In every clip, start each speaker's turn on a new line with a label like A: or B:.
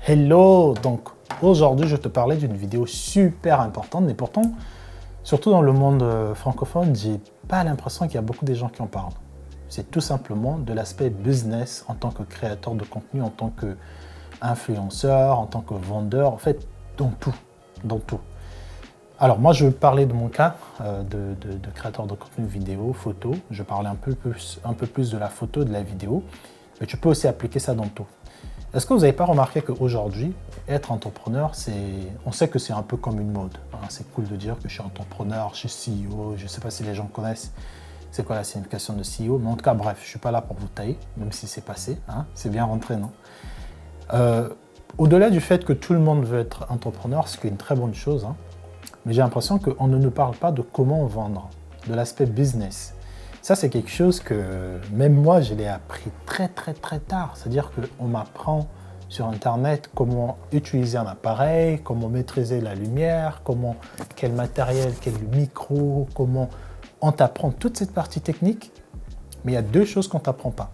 A: Hello! Donc aujourd'hui, je te parlais d'une vidéo super importante, mais pourtant, surtout dans le monde francophone, j'ai pas l'impression qu'il y a beaucoup de gens qui en parlent. C'est tout simplement de l'aspect business en tant que créateur de contenu, en tant qu'influenceur, en tant que vendeur, en fait, dans tout, dans tout. Alors moi, je vais parler de mon cas de créateur de contenu vidéo, photo. Je parlais un peu plus de la photo, de la vidéo, mais tu peux aussi appliquer ça dans tout. Est-ce que vous n'avez pas remarqué qu'aujourd'hui, être entrepreneur, on sait que c'est un peu comme une mode. Hein. C'est cool de dire que je suis entrepreneur, je suis CEO, je ne sais pas si les gens connaissent c'est quoi la signification de CEO, mais en tout cas, bref, je ne suis pas là pour vous tailler, même si c'est passé, hein. C'est bien rentré, non? Au-delà du fait que tout le monde veut être entrepreneur, ce qui est une très bonne chose, hein, mais j'ai l'impression qu'on ne nous parle pas de comment vendre, de l'aspect business. Ça, c'est quelque chose que même moi, je l'ai appris très tard. C'est-à-dire qu'on m'apprend sur Internet comment utiliser un appareil, comment maîtriser la lumière, quel matériel, quel micro, comment on t'apprend toute cette partie technique. Mais il y a deux choses qu'on ne t'apprend pas.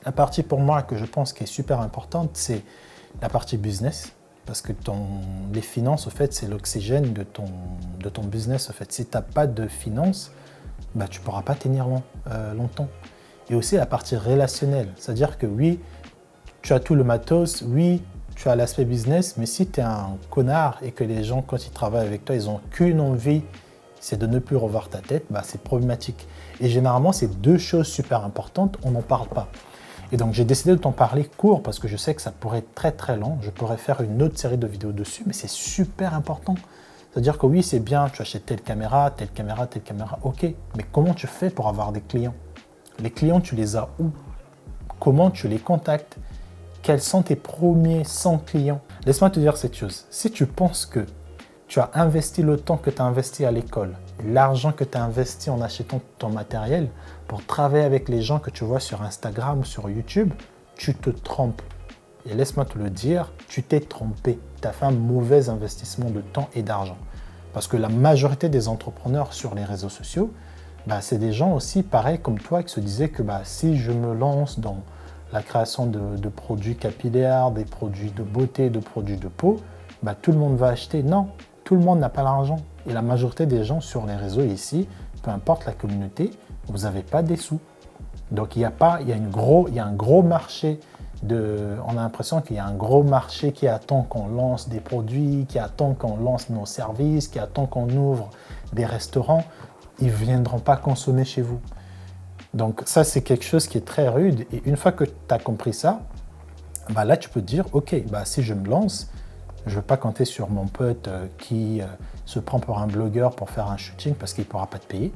A: La partie pour moi que je pense qui est super importante, c'est la partie business. Parce que les finances, au fait, c'est l'oxygène de ton business. Au fait. Si tu n'as pas de finances, bah, tu ne pourras pas tenir longtemps. Et aussi la partie relationnelle, c'est-à-dire que oui, tu as tout le matos, oui, tu as l'aspect business, mais si tu es un connard et que les gens, quand ils travaillent avec toi, ils n'ont qu'une envie, c'est de ne plus revoir ta tête, bah, c'est problématique. Et généralement, c'est deux choses super importantes, on n'en parle pas. Et donc, j'ai décidé de t'en parler court parce que je sais que ça pourrait être très long. Je pourrais faire une autre série de vidéos dessus, mais c'est super important. C'est-à-dire que oui, c'est bien, tu achètes telle caméra, ok. Mais comment tu fais pour avoir des clients? Les clients, tu les as où? Comment tu les contactes? Quels sont tes premiers 100 clients? Laisse-moi te dire cette chose. Si tu penses que tu as investi le temps que tu as investi à l'école, l'argent que tu as investi en achetant ton matériel pour travailler avec les gens que tu vois sur Instagram ou sur YouTube, tu te trompes. Et laisse-moi te le dire, tu t'es trompé. Tu as fait un mauvais investissement de temps et d'argent. Parce que la majorité des entrepreneurs sur les réseaux sociaux, bah, c'est des gens aussi pareils comme toi qui se disaient que bah, si je me lance dans la création de produits capillaires, des produits de beauté, de produits de peau, bah, tout le monde va acheter. Non, tout le monde n'a pas l'argent. Et la majorité des gens sur les réseaux ici, peu importe la communauté, vous n'avez pas des sous. Donc il y a un gros marché. On a l'impression qu'il y a un gros marché qui attend qu'on lance des produits, qui attend qu'on lance nos services, qui attend qu'on ouvre des restaurants. Ils ne viendront pas consommer chez vous. Donc ça, c'est quelque chose qui est très rude. Et une fois que tu as compris ça, bah là, tu peux te dire, ok, bah, si je me lance, je ne veux pas compter sur mon pote qui se prend pour un blogueur pour faire un shooting parce qu'il ne pourra pas te payer.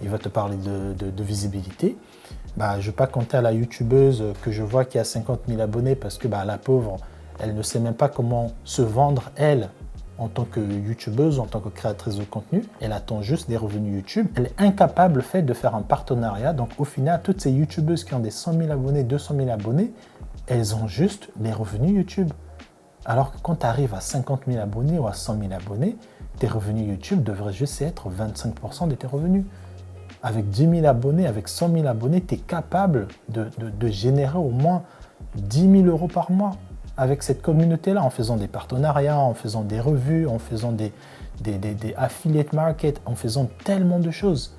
A: Il va te parler de visibilité. Bah, je ne vais pas compter à la youtubeuse que je vois qui a 50 000 abonnés parce que bah, la pauvre, elle ne sait même pas comment se vendre, elle, en tant que youtubeuse, en tant que créatrice de contenu. Elle attend juste des revenus YouTube. Elle est incapable fait de faire un partenariat. Donc au final, toutes ces youtubeuses qui ont des 100 000 abonnés, 200 000 abonnés, elles ont juste les revenus YouTube. Alors que quand tu arrives à 50 000 abonnés ou à 100 000 abonnés, tes revenus YouTube devraient juste être 25% de tes revenus. Avec 10 000 abonnés, avec 100 000 abonnés, tu es capable de générer au moins 10 000 euros par mois avec cette communauté-là, en faisant des partenariats, en faisant des revues, en faisant des affiliate market, en faisant tellement de choses.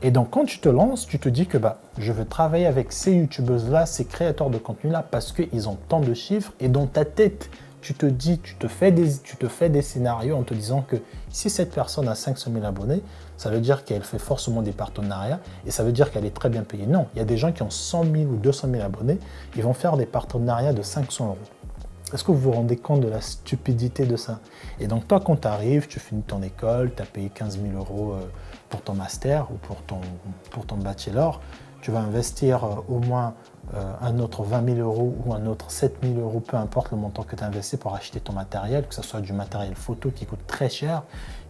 A: Et donc, quand tu te lances, tu te dis que bah, je veux travailler avec ces youtubeuses-là, ces créateurs de contenu-là, parce qu'ils ont tant de chiffres. Et dans ta tête, tu te fais des scénarios en te disant que si cette personne a 500 000 abonnés, ça veut dire qu'elle fait forcément des partenariats et ça veut dire qu'elle est très bien payée. Non, il y a des gens qui ont 100 000 ou 200 000 abonnés, ils vont faire des partenariats de 500 euros. Est-ce que vous vous rendez compte de la stupidité de ça? Et donc toi, quand tu arrives, tu finis ton école, tu as payé 15 000 euros pour ton master ou pour ton bachelor, tu vas investir au moins un autre 20 000 euros ou un autre 7 000 euros, peu importe le montant que tu as investi pour acheter ton matériel, que ce soit du matériel photo qui coûte très cher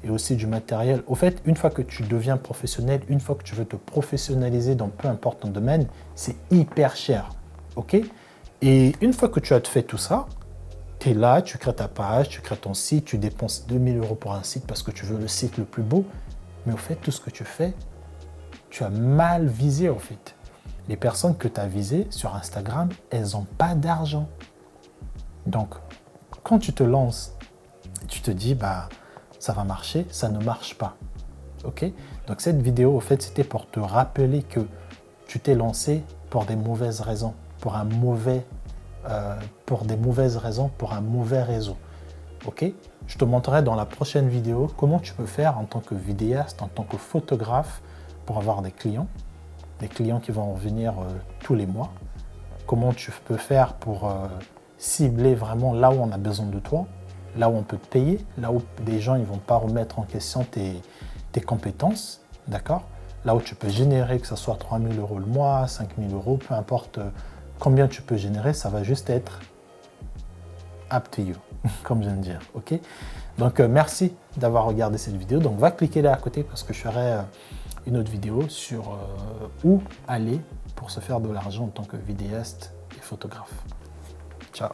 A: et aussi du matériel. Au fait, une fois que tu deviens professionnel, une fois que tu veux te professionnaliser dans peu importe ton domaine, c'est hyper cher. Ok? Et une fois que tu as fait tout ça, tu es là, tu crées ta page, tu crées ton site, tu dépenses 2 000 euros pour un site parce que tu veux le site le plus beau. Mais au fait, tout ce que tu fais, tu as mal visé au fait. Les personnes que tu as visées sur Instagram, elles n'ont pas d'argent. Donc, quand tu te lances, tu te dis, bah, ça va marcher, ça ne marche pas. Ok? Donc cette vidéo, au fait, c'était pour te rappeler que tu t'es lancé pour des mauvaises raisons, pour des mauvaises raisons, pour un mauvais réseau. Ok? Je te montrerai dans la prochaine vidéo comment tu peux faire en tant que vidéaste, en tant que photographe, pour avoir des clients qui vont revenir tous les mois. Comment tu peux faire pour cibler vraiment là où on a besoin de toi, là où on peut te payer, là où des gens ne vont pas remettre en question tes compétences, d'accord? Là où tu peux générer, que ce soit 3 000 € le mois, 5 000 €, peu importe combien tu peux générer, ça va juste être up to you, comme je viens de dire, ok? Donc, merci d'avoir regardé cette vidéo. Donc, va cliquer là à côté parce que je ferai une autre vidéo sur où aller pour se faire de l'argent en tant que vidéaste et photographe. Ciao!